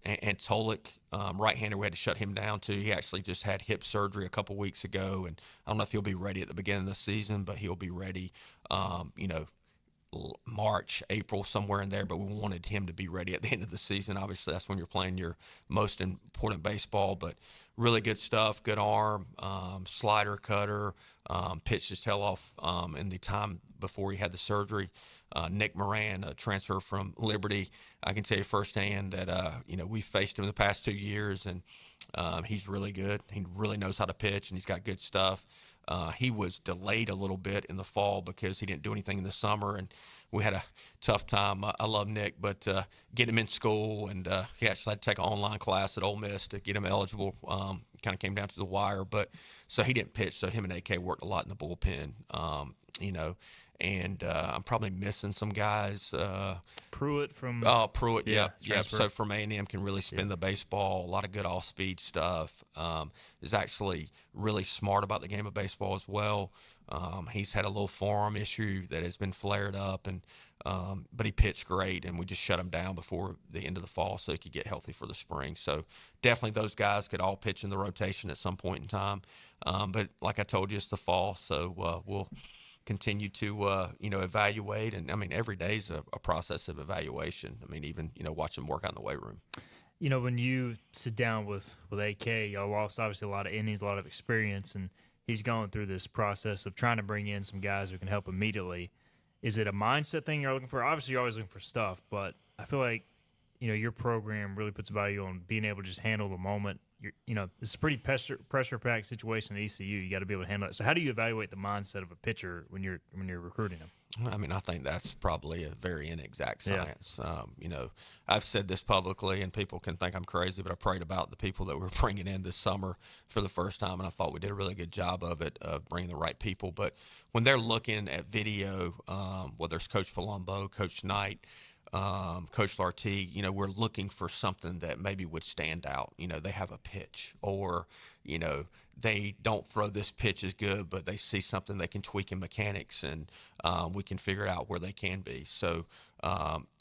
J: And Tolik, right-hander, we had to shut him down too. He actually just had hip surgery a couple weeks ago, and I don't know if he'll be ready at the beginning of the season, but he'll be ready, March, April, somewhere in there. But we wanted him to be ready at the end of the season. Obviously, that's when you're playing your most important baseball. But really good stuff, good arm, slider, cutter, pitched his tail off in the time before he had the surgery. Nick Moran, a transfer from Liberty, I can tell you firsthand that we've faced him in the past 2 years, and he's really good. He really knows how to pitch, and he's got good stuff. He was delayed a little bit in the fall because he didn't do anything in the summer, and we had a tough time. I love Nick, but get him in school, and he actually had to take an online class at Ole Miss to get him eligible. Kind of came down to the wire, but so he didn't pitch. So him and AK worked a lot in the bullpen, and I'm probably missing some guys.
B: Pruitt from
J: Pruitt, yeah.
B: transfer.
J: So from A&M can really spin the baseball. A lot of good off-speed stuff. Is actually really smart about the game of baseball as well. He's had a little forearm issue that has been flared up, and but he pitched great, and we just shut him down before the end of the fall so he could get healthy for the spring. So definitely those guys could all pitch in the rotation at some point in time. But like I told you, it's the fall, so we'll continue to evaluate. And I mean, every day is a process of evaluation. I mean, even watch them work out in the weight room.
B: When you sit down with AK, y'all lost obviously a lot of innings, a lot of experience, and he's going through this process of trying to bring in some guys who can help immediately. Is it a mindset thing you're looking for? Obviously, you're always looking for stuff, but I feel like your program really puts value on being able to just handle the moment. It's a pretty pressure-packed situation at ECU. You got to be able to handle it. So, how do you evaluate the mindset of a pitcher when you're recruiting them?
J: I mean, I think that's probably a very inexact science. I've said this publicly, and people can think I'm crazy, but I prayed about the people that we're bringing in this summer for the first time, and I thought we did a really good job of it, of bringing the right people. But when they're looking at video, whether it's Coach Palumbo, Coach Knight, Coach Lartigue, we're looking for something that maybe would stand out. They have a pitch, or, they don't throw this pitch as good, but they see something they can tweak in mechanics, and we can figure out where they can be. So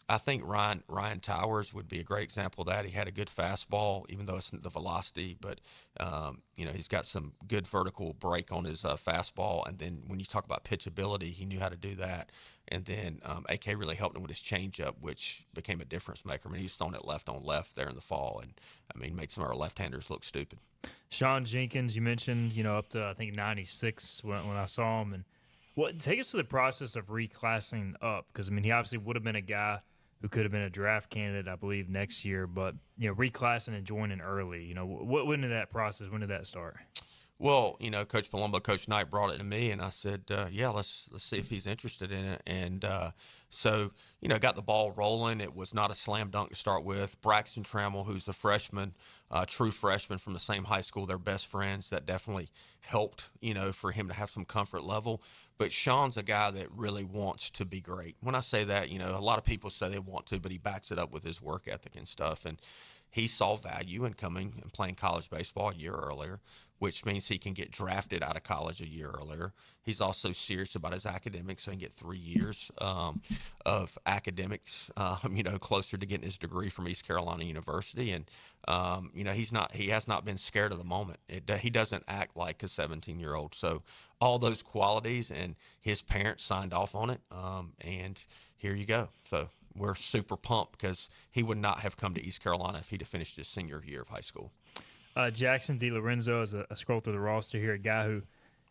J: I think Ryan Towers would be a great example of that. He had a good fastball, even though it's the velocity, but he's got some good vertical break on his fastball. And then when you talk about pitchability, he knew how to do that. And then AK really helped him with his changeup, which became a difference maker. I mean, he was throwing it left on left there in the fall, and made some of our left-handers look stupid.
B: Sean Jenkins, you mentioned, up to I think 96 when I saw him, and take us through the process of reclassing up, because he obviously would have been a guy who could have been a draft candidate, I believe, next year, but reclassing and joining early. When did that process? When did that start?
J: Well, Coach Palumbo, Coach Knight brought it to me, and I said, yeah, let's see if he's interested in it. And so, got the ball rolling. It was not a slam dunk to start with. Braxton Trammell, who's a freshman, true freshman from the same high school, they're best friends. That definitely helped, for him to have some comfort level. But Sean's a guy that really wants to be great. When I say that, a lot of people say they want to, but he backs it up with his work ethic and stuff. And he saw value in coming and playing college baseball a year earlier, which means he can get drafted out of college a year earlier. He's also serious about his academics, so he can get 3 years of academics, closer to getting his degree from East Carolina University. And, he has not been scared of the moment. He doesn't act like a 17-year-old. So all those qualities, and his parents signed off on it, and here you go. So we're super pumped, because he would not have come to East Carolina if he'd have finished his senior year of high school.
B: Jackson DiLorenzo, as I scroll through the roster here, a guy who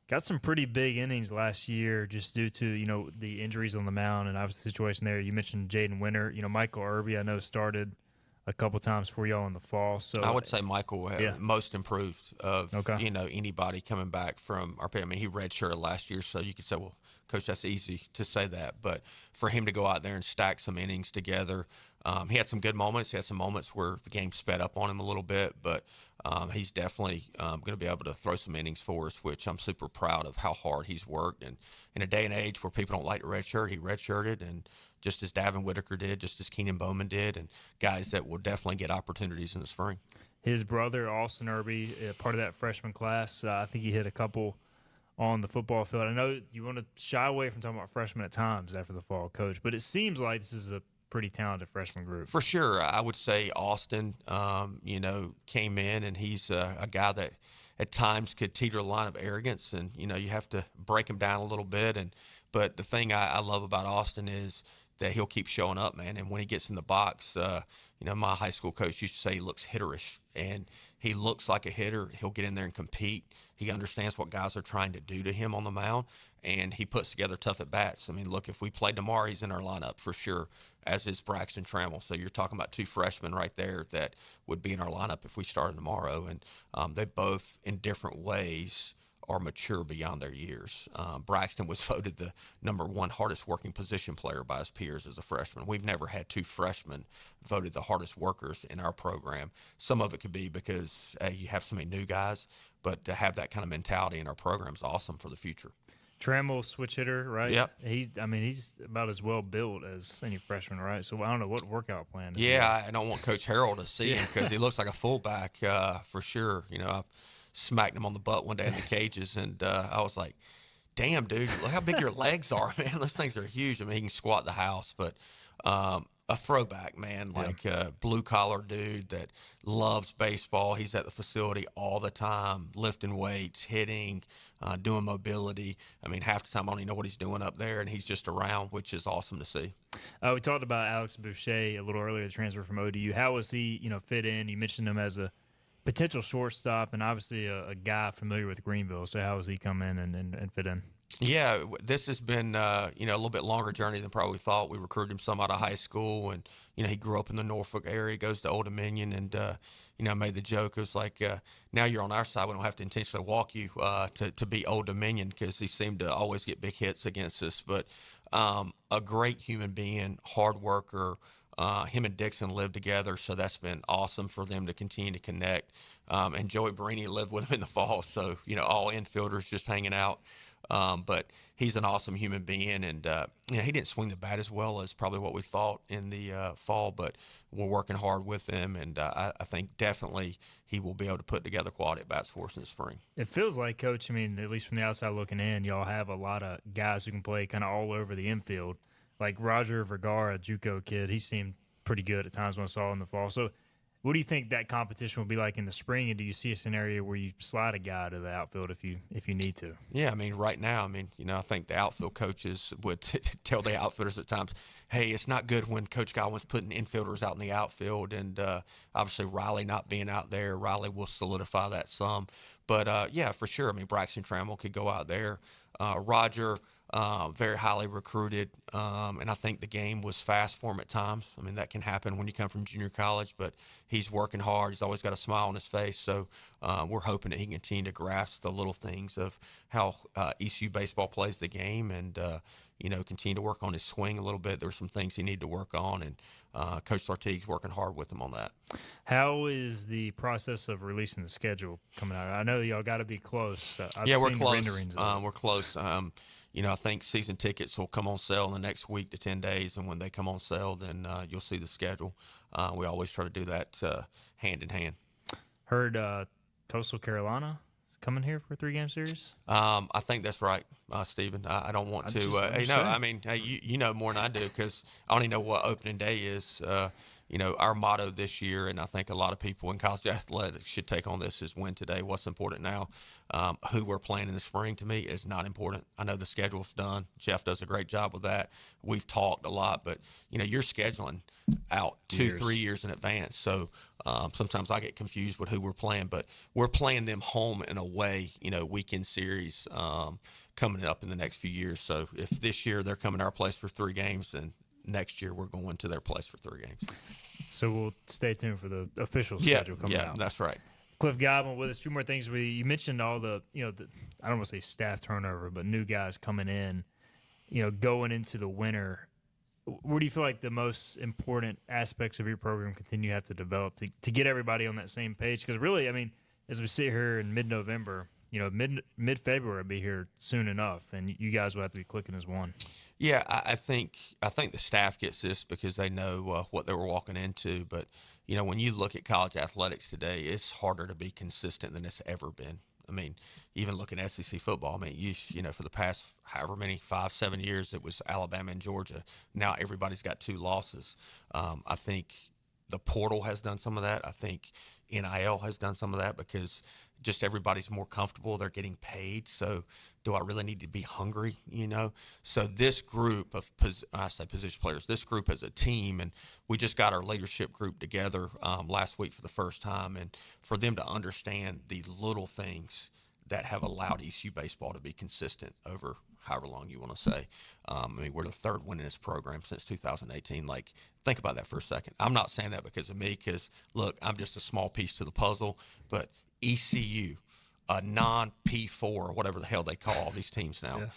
B: got some pretty big innings last year just due to, the injuries on the mound and obviously the situation there. You mentioned Jaden Winter. Michael Irby, I know, started a couple times for y'all in the fall. So
J: I would say Michael most improved of anybody coming back from our. He redshirted last year, so you could say, well, Coach, that's easy to say that. But for him to go out there and stack some innings together, he had some good moments. He had some moments where the game sped up on him a little bit, but he's definitely going to be able to throw some innings for us, which I'm super proud of how hard he's worked. And in a day and age where people don't like to redshirt, he redshirted, and just as Davin Whitaker did, just as Keenan Bowman did, and guys that will definitely get opportunities in the spring.
B: His brother, Austin Irby, part of that freshman class, I think he hit a couple on the football field. I know you want to shy away from talking about freshmen at times after the fall, Coach, but it seems like this is a pretty talented freshman group.
J: For sure. I would say Austin, came in, and he's a guy that at times could teeter the line of arrogance, and, you have to break him down a little bit. But the thing I love about Austin is that he'll keep showing up, man. And when he gets in the box, my high school coach used to say he looks hitterish, and he looks like a hitter. He'll get in there and compete. He understands what guys are trying to do to him on the mound, and he puts together tough at-bats. Look, if we play tomorrow, he's in our lineup for sure, as is Braxton Trammell. So you're talking about two freshmen right there that would be in our lineup if we started tomorrow. And they both, in different ways, are mature beyond their years. Braxton was voted the #1 hardest working position player by his peers as a freshman. We've never had two freshmen voted the hardest workers in our program. Some of it could be because you have so many new guys, but to have that kind of mentality in our program is awesome for the future.
B: Trammell, switch hitter, right?
J: Yep.
B: He's about as well built as any freshman, right? So I don't know what workout plan.
J: Yeah, I don't want Coach Harrell to see him because he looks like a fullback for sure. I smacked him on the butt one day in the cages, and I was like, damn, dude, look how big your legs are, man. Those things are huge. I mean, he can squat the house, but a throwback, man, like a blue-collar dude that loves baseball. He's at the facility all the time, lifting weights, hitting, doing mobility. I mean, half the time I don't even know what he's doing up there, and he's just around, which is awesome to see.
B: We talked about Alex Boucher a little earlier, the transfer from ODU. How was he, fit in? You mentioned him as a potential shortstop and obviously a guy familiar with Greenville. So how has he come in and fit in?
J: Yeah, this has been, a little bit longer journey than probably thought. We recruited him some out of high school, and, he grew up in the Norfolk area, goes to Old Dominion, and, I made the joke. It was like, now you're on our side. We don't have to intentionally walk you to beat Old Dominion because he seemed to always get big hits against us. But a great human being, hard worker. Him and Dixon lived together, so that's been awesome for them to continue to connect. And Joey Barini lived with him in the fall, so, all infielders just hanging out. But he's an awesome human being, and he didn't swing the bat as well as probably what we thought in the fall, but we're working hard with him, and I think definitely he will be able to put together quality at bats for us in the spring.
B: It feels like, Coach, at least from the outside looking in, y'all have a lot of guys who can play kind of all over the infield. Like Roger Vergara, JUCO kid, he seemed pretty good at times when I saw him in the fall. So what do you think that competition will be like in the spring, and do you see a scenario where you slide a guy to the outfield if you need to?
J: Yeah, right now, I think the outfield coaches would tell the outfielders at times, hey, it's not good when Coach Godwin's putting infielders out in the outfield, and obviously Riley not being out there, Riley will solidify that some. But, yeah, for sure, Braxton Trammell could go out there. Roger, very highly recruited, and I think the game was fast for him at times. That can happen when you come from junior college, but he's working hard. He's always got a smile on his face, so we're hoping that he can continue to grasp the little things of how ECU baseball plays the game and, continue to work on his swing a little bit. There were some things he needed to work on, and Coach Sartigue's working hard with him on that.
B: How is the process of releasing the schedule coming out? I know y'all got to be close.
J: We're close. We're close. I think season tickets will come on sale in the next week to 10 days, and when they come on sale, then you'll see the schedule. We always try to do that hand in hand.
B: Heard Coastal Carolina is coming here for a 3-game series?
J: I think that's right, Stephen. I don't want to. You know more than I do because I only know what opening day is. Our motto this year, and I think a lot of people in college athletics should take on this, is win today. What's important now? Who we're playing in the spring, to me, is not important. I know the schedule's done. Jeff does a great job with that. We've talked a lot, but, you're scheduling out 2-3 years in advance. So sometimes I get confused with who we're playing, but we're playing them home and away, weekend series coming up in the next few years. So if this year they're coming to our place for 3 games, then next year we're going to their place for 3 games.
B: So we'll stay tuned for the official schedule coming out.
J: Yeah, that's right.
B: Cliff Godwin with us. 2 more things. You mentioned all the, I don't want to say staff turnover, but new guys coming in, going into the winter. Where do you feel like the most important aspects of your program continue to have to develop to get everybody on that same page? Because really, as we sit here in mid-November, mid-February will be here soon enough, and you guys will have to be clicking as one.
J: Yeah, I think the staff gets this because they know what they were walking into. But, when you look at college athletics today, it's harder to be consistent than it's ever been. Even looking at SEC football, for the past however many, 5-7 years, it was Alabama and Georgia. Now everybody's got 2 losses. I think the portal has done some of that. I think NIL has done some of that because just everybody's more comfortable. They're getting paid. So do I really need to be hungry, So this group of, I say position players, this group as a team, and we just got our leadership group together last week for the first time, and for them to understand the little things that have allowed ECU baseball to be consistent over however long you want to say. We're the 3rd winningest program since 2018. Think about that for a second. I'm not saying that because of me, because, look, I'm just a small piece to the puzzle, but ECU, a non-P4, or whatever the hell they call all these teams now,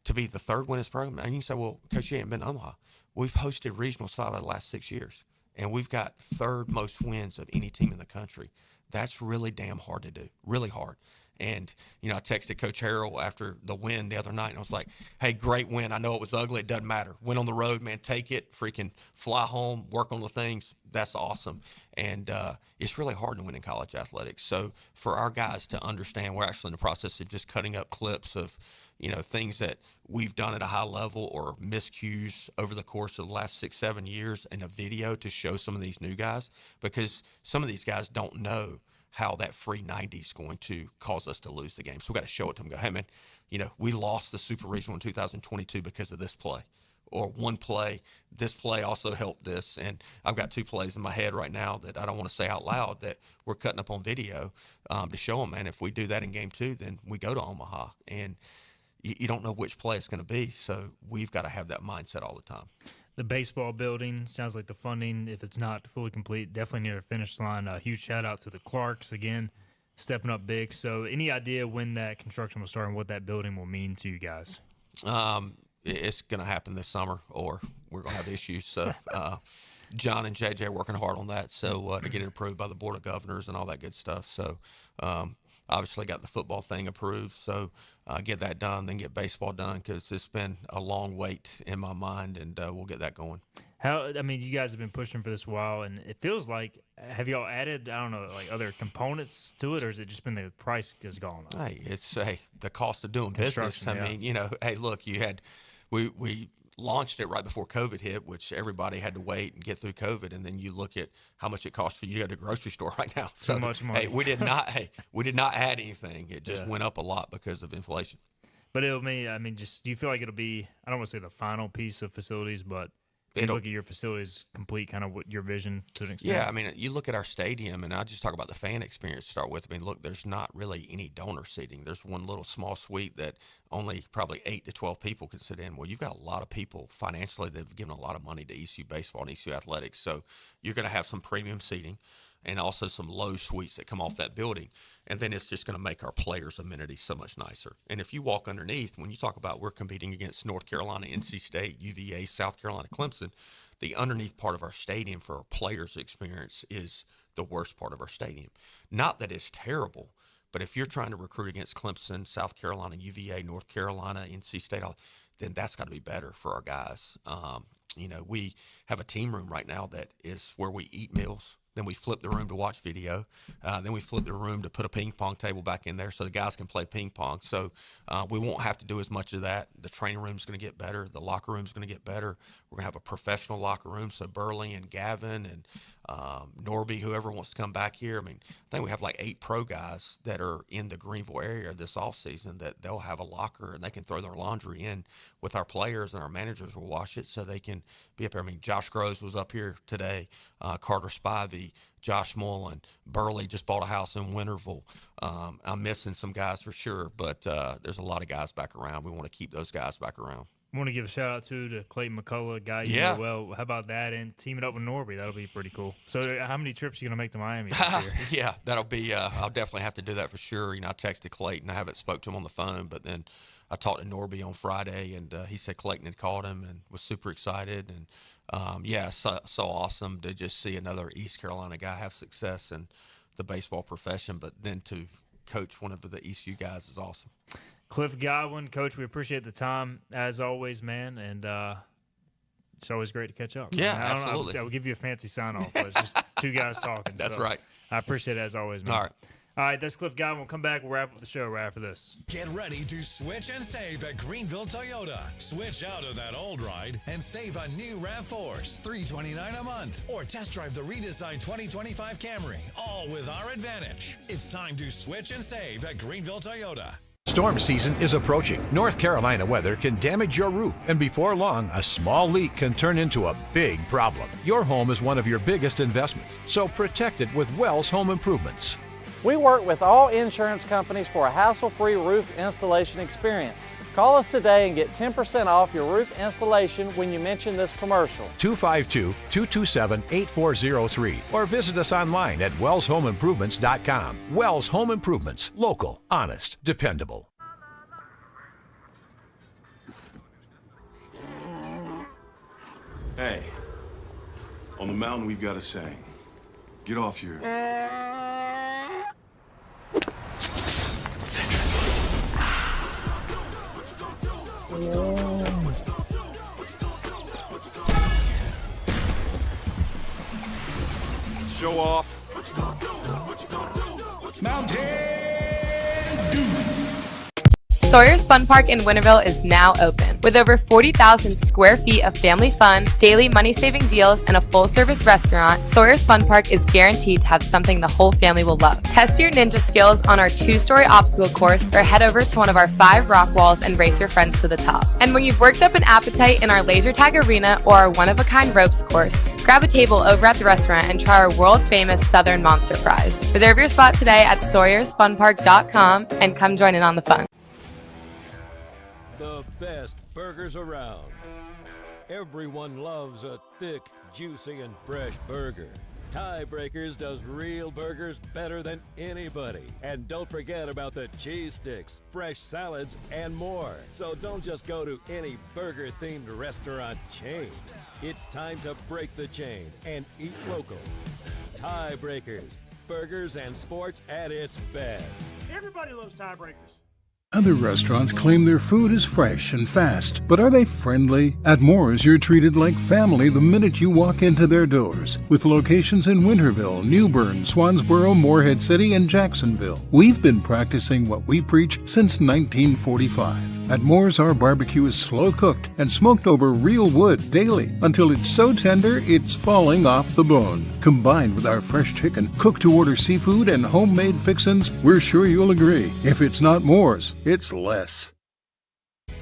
J: to be the 3rd winningest program. And you can say, well, Coach, you ain't been to Omaha. We've hosted regionals 5 out of the last 6 years, and we've got 3rd most wins of any team in the country. That's really damn hard to do, really hard. And, I texted Coach Harrell after the win the other night, and I was like, hey, great win. I know it was ugly. It doesn't matter. Win on the road, man. Take it. Freaking fly home. Work on the things. That's awesome. And it's really hard to win in college athletics. So for our guys to understand, we're actually in the process of just cutting up clips of, things that we've done at a high level or miscues over the course of the last 6-7 years in a video to show some of these new guys, because some of these guys don't know how that free 90 is going to cause us to lose the game. So we've got to show it to them. Go, hey, man, we lost the Super Regional in 2022 because of this play. Or one play, this play also helped this. And I've got 2 plays in my head right now that I don't want to say out loud that we're cutting up on video to show them, man, if we do that in game 2, then we go to Omaha. And you don't know which play it's going to be, so we've got to have that mindset all the time.
B: The baseball building, sounds like the funding, if it's not fully complete, definitely near the finish line. A huge shout-out to the Clarks, again, stepping up big. So any idea when that construction will start and what that building will mean to you guys?
J: It's going to happen this summer, or we're going to have issues. So John and JJ are working hard on that, so to get it approved by the Board of Governors and all that good stuff. So obviously got the football thing approved, so get that done, then get baseball done, because it's been a long wait in my mind, and we'll get that going.
B: You guys have been pushing for this a while, and it feels like, have y'all added, other components to it, or has it just been the price has gone up?
J: Hey, it's the cost of doing business. Hey, look, we launched it right before COVID hit, which everybody had to wait and get through COVID, and then you look at how much it costs for you to go to the grocery store right now. So
B: much money.
J: Hey, we did not add anything. It just went up a lot because of inflation.
B: But do you feel like it'll be, I don't want to say the final piece of facilities, but you look at your facilities complete, kind of what your vision to an extent?
J: Yeah, you look at our stadium, and I just talk about the fan experience to start with. Look, there's not really any donor seating. There's one little small suite that only probably 8 to 12 people can sit in. Well, you've got a lot of people financially that have given a lot of money to ECU baseball and ECU athletics. So you're going to have some premium seating and also some low suites that come off that building. And then it's just going to make our players' amenities so much nicer. And if you walk underneath, when you talk about we're competing against North Carolina, NC State, UVA, South Carolina, Clemson, the underneath part of our stadium for our players' experience is the worst part of our stadium. Not that it's terrible, but if you're trying to recruit against Clemson, South Carolina, UVA, North Carolina, NC State, then that's got to be better for our guys. We have a team room right now that is where we eat meals. Then we flip the room to watch video. Then we flip the room to put a ping pong table back in there so the guys can play ping pong. So we won't have to do as much of that. The training room's going to get better. The locker room's going to get better. We're going to have a professional locker room. So Burley and Gavin and Norby, whoever wants to come back here. I think we have like 8 pro guys that are in the Greenville area this offseason that they'll have a locker and they can throw their laundry in with our players, and our managers will wash it so they can be up there. Josh Groves was up here today, Carter Spivey, Josh Mullen, Burley just bought a house in Winterville. I'm missing some guys for sure, but there's a lot of guys back around. We want to keep those guys back around.
B: I want to give a shout out to Clayton McCullough, a guy you know well. How about that? And teaming up with Norby, that'll be pretty cool. So, how many trips are you going to make to Miami this year?
J: Yeah, that'll be. I'll definitely have to do that for sure. I texted Clayton. I haven't spoke to him on the phone, but then I talked to Norby on Friday, and he said Clayton had called him and was super excited. And so awesome to just see another East Carolina guy have success in the baseball profession, but then to coach one of the ECU guys is awesome.
B: Cliff Godwin, Coach, we appreciate the time as always, man, and it's always great to catch up.
J: Yeah, absolutely.
B: I will give you a fancy sign-off, but it's just 2 guys talking.
J: That's right.
B: I appreciate it as always, man. All right, that's Cliff Godwin. We'll come back. We'll wrap up the show right after this.
U: Get ready to switch and save at Greenville Toyota. Switch out of that old ride and save a new RAV4, $329 a month. Or test drive the redesigned 2025 Camry, all with our advantage. It's time to switch and save at Greenville Toyota.
V: Storm season is approaching. North Carolina weather can damage your roof, and before long, a small leak can turn into a big problem. Your home is one of your biggest investments, so protect it with Wells Home Improvements.
W: We work with all insurance companies for a hassle-free roof installation experience. Call us today and get 10% off your roof installation when you mention this commercial.
V: 252-227-8403 or visit us online at wellshomeimprovements.com. Wells Home Improvements. Local, honest, dependable.
X: Hey, on the mountain we've got a saying. Get off your... Show off.
P: Mountain Dew.
H: Sawyer's Fun Park in Winterville is now open. With over 40,000 square feet of family fun, daily money-saving deals, and a full-service restaurant, Sawyer's Fun Park is guaranteed to have something the whole family will love. Test your ninja skills on our 2-story obstacle course or head over to one of our 5 rock walls and race your friends to the top. And when you've worked up an appetite in our laser tag arena or our one-of-a-kind ropes course, grab a table over at the restaurant and try our world-famous Southern Monster Fries. Reserve your spot today at SawyersFunPark.com and come join in on the fun.
Q: The best burgers around. Everyone loves a thick, juicy, and fresh burger. Tiebreakers does real burgers better than anybody. And don't forget about the cheese sticks, fresh salads, and more. So don't just go to any burger-themed restaurant chain. It's time to break the chain and eat local. Tiebreakers, burgers and sports at its best.
C: Everybody loves Tiebreakers.
G: Other restaurants claim their food is fresh and fast, but are they friendly? At Moore's, you're treated like family the minute you walk into their doors. With locations in Winterville, New Bern, Swansboro, Morehead City, and Jacksonville. We've been practicing what we preach since 1945. At Moore's, our barbecue is slow cooked and smoked over real wood daily until it's so tender it's falling off the bone. Combined with our fresh chicken, cooked-to-order seafood, and homemade fixins, we're sure you'll agree. If it's not Moore's, it's less.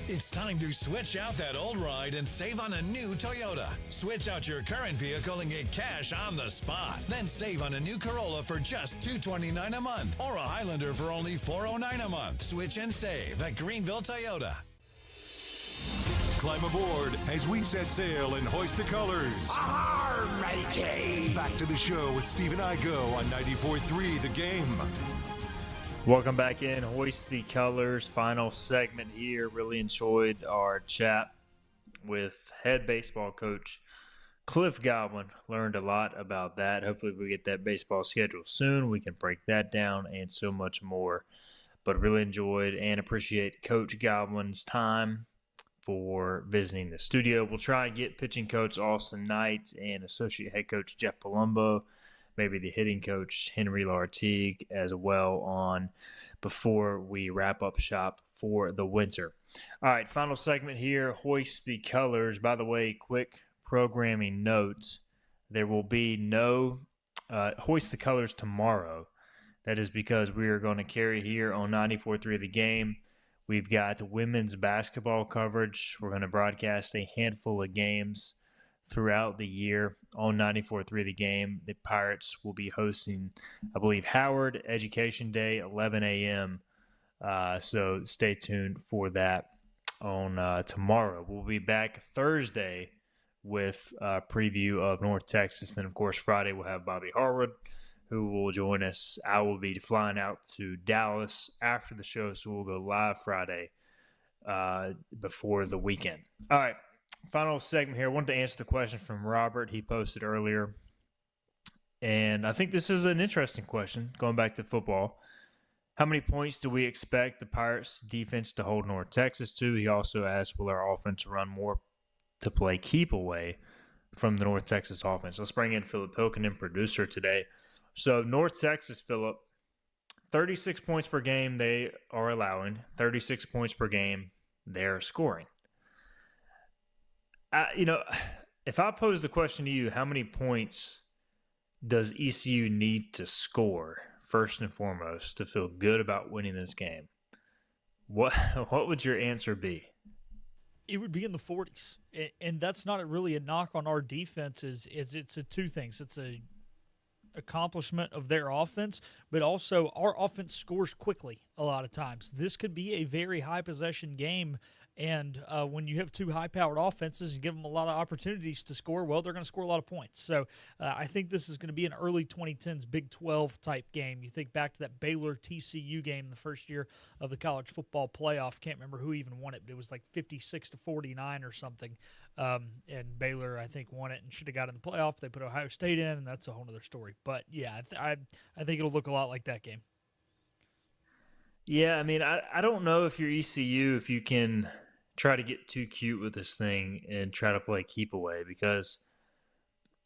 U: It's time to switch out that old ride and save on a new Toyota. Switch out your current vehicle and get cash on the spot. Then save on a new Corolla for just $229 a month or a Highlander for only $409 a month. Switch and save at Greenville Toyota.
A: Climb aboard as we set sail and hoist the colors.
P: Arr, matey.
A: Back to the show with Steve and I go on 94.3 The Game.
B: Welcome back in. Hoist the Colors, final segment here. Really enjoyed our chat with head baseball coach Cliff Godwin. Learned a lot about that. Hopefully we get that baseball schedule soon. We can break that down and so much more. But really enjoyed and appreciate Coach Godwin's time for visiting the studio. We'll try and get pitching coach Austin Knight and associate head coach Jeff Palumbo, maybe the hitting coach Henry Lartigue as well on before we wrap up shop for the winter. All right, final segment here, Hoist the Colors. By the way, quick programming note, there will be no Hoist the Colors tomorrow. That is because we are going to carry here on 94.3 The Game. We've got women's basketball coverage. We're going to broadcast a handful of games throughout the year on 94.3 The Game. The Pirates will be hosting, I believe, Howard Education Day, 11 a.m. So stay tuned for that on tomorrow. We'll be back Thursday with a preview of North Texas. Then, of course, Friday we'll have Bobby Harwood, who will join us. I will be flying out to Dallas after the show, so we'll go live Friday before the weekend. All right. Final segment here. I wanted to answer the question from Robert. He posted earlier. And I think this is an interesting question, going back to football. How many points do we expect the Pirates defense to hold North Texas to? He also asked, will our offense run more to play keep away from the North Texas offense? Let's bring in Philip Hilkinen, producer today. So North Texas, Philip, 36 points per game they are allowing. 36 points per game they're scoring. If I pose the question to you, how many points does ECU need to score, first and foremost, to feel good about winning this game? What would your answer be?
C: It would be in the 40s. And that's not really a knock on our defense. It's two things. It's a accomplishment of their offense, but also our offense scores quickly a lot of times. This could be a very high possession game. And when you have two high-powered offenses and give them a lot of opportunities to score, well, they're going to score a lot of points. So I think this is going to be an early 2010s Big 12 type game. You think back to that Baylor-TCU game the first year of the college football playoff. Can't remember who even won it, but it was like 56-49 or something. And Baylor, I think, won it and should have got in the playoff. They put Ohio State in, and that's a whole other story. But, yeah, I think it'll look a lot like that game.
B: Yeah, I mean, I don't know if you're ECU, if you can try to get too cute with this thing and try to play keep away, because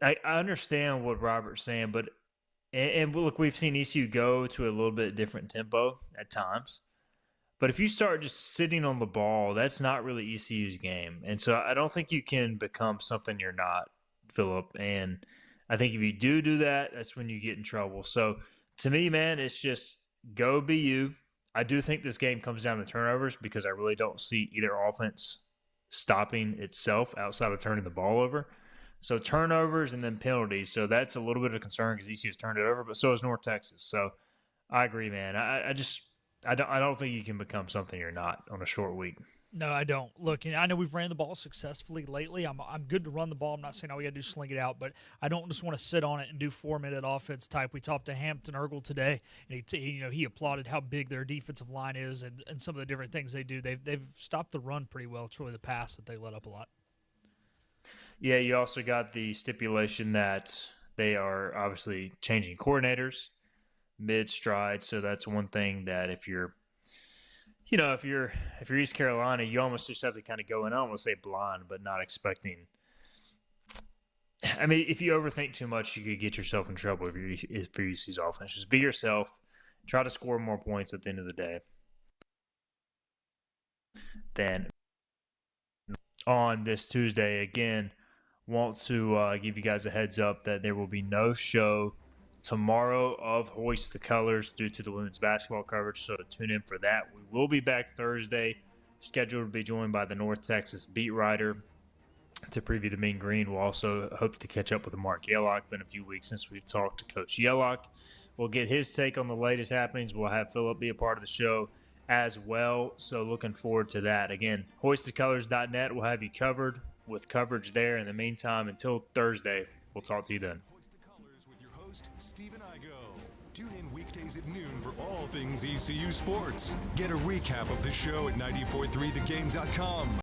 B: I understand what Robert's saying, but and look, we've seen ECU go to a little bit different tempo at times. But if you start just sitting on the ball, that's not really ECU's game. And so I don't think you can become something you're not, Phillip. And I think if you do that, that's when you get in trouble. So to me, man, it's just go be you. I do think this game comes down to turnovers, because I really don't see either offense stopping itself outside of turning the ball over. So turnovers and then penalties. So that's a little bit of concern, because ECU has turned it over, but so has North Texas. So I agree, man. I don't think you can become something you're not on a short week.
C: No, I don't. Look, I know we've ran the ball successfully lately. I'm good to run the ball. I'm not saying all we got to do is sling it out, but I don't just want to sit on it and do 4-minute offense type. We talked to Hampton Ergel today, and he applauded how big their defensive line is and some of the different things they do. They've stopped the run pretty well. It's really the pass that they let up a lot.
B: Yeah, you also got the stipulation that they are obviously changing coordinators mid-stride, so that's one thing that if you're East Carolina, you almost just have to kind of go in, I don't want to say blind, but not expecting. I mean, if you overthink too much, you could get yourself in trouble if you're ECU's offense. Just be yourself. Try to score more points at the end of the day. Then on this Tuesday, again, want to give you guys a heads up that there will be no show tomorrow of Hoist the Colors due to the women's basketball coverage, so tune in for that. We will be back Thursday, scheduled to be joined by the North Texas beat writer to preview the Mean Green. We'll also hope to catch up with Mark Yellock. Been a few weeks since we've talked to Coach Yellock. We'll get his take on the latest happenings. We'll have Phillip be a part of the show as well, so looking forward to that. Again, hoistthecolors.net will have you covered with coverage there. In the meantime, until Thursday, we'll talk to you then.
A: Stephen Igo. Tune in weekdays at noon for all things ECU sports. Get a recap of the show at 943thegame.com.